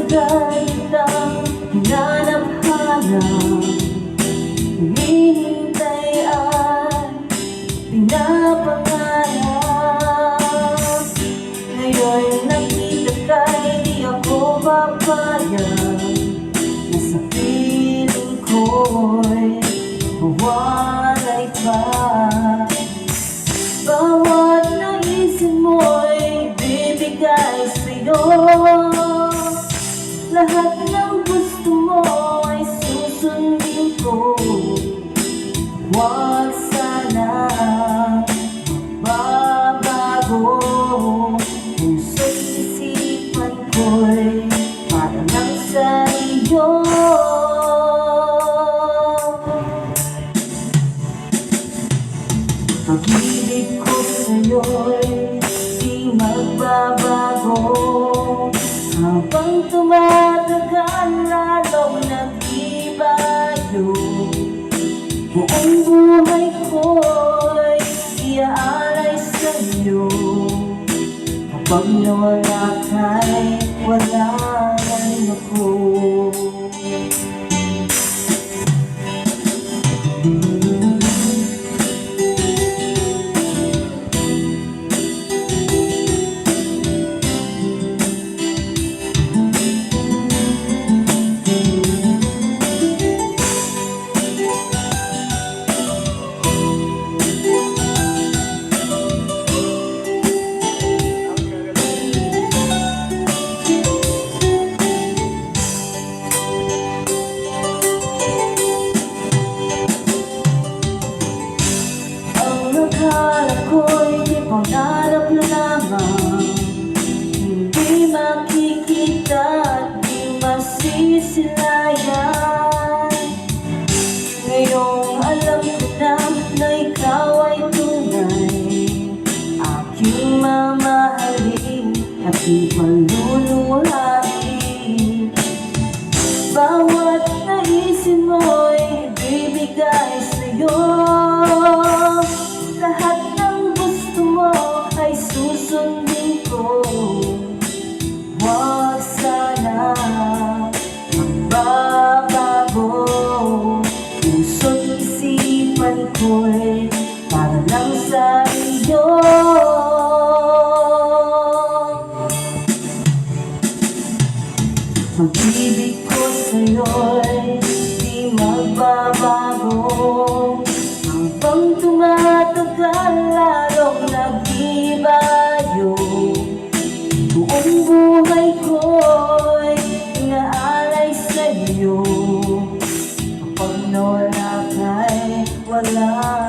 matagal kitang hinanap-hanap, hinihintay at pinapangarap. Ngayon nakita ka, hindi ako papayag na sa piling ko'y mawalay pa. Bawat naisin mo'y bibigay sa'yo, lahat ng gusto mo ay susundin ko. Huwag sana magbabago, puso't isipan ko'y para lang sa iyo. Pag-ibig ko sa'yo'y di magbabago, habang tumatagal lalong nag-ibayo. Buong buhay ko'y iaalay sa'yo, kapag nawala ka'y wala na rin ako. Akala ko'y di pangarap lamang, hindi makikita at di masisilayan. Ngayong alam ko na ikaw ay tunay, aking mamahalin at di paluluhain. Bawat naisin mo'y bibigay sa'yo, lahat ng gusto mo ay susundin ko. Huwag sana magbabago, puso't isipan ko'y para lang sa iyo. Pag-ibig ko sa'yo'y di magbabago, habang tumatagal lalong nag-ibayo. Buong buhay ko'y inaalay sa'yo, kapag nawala ka'y wala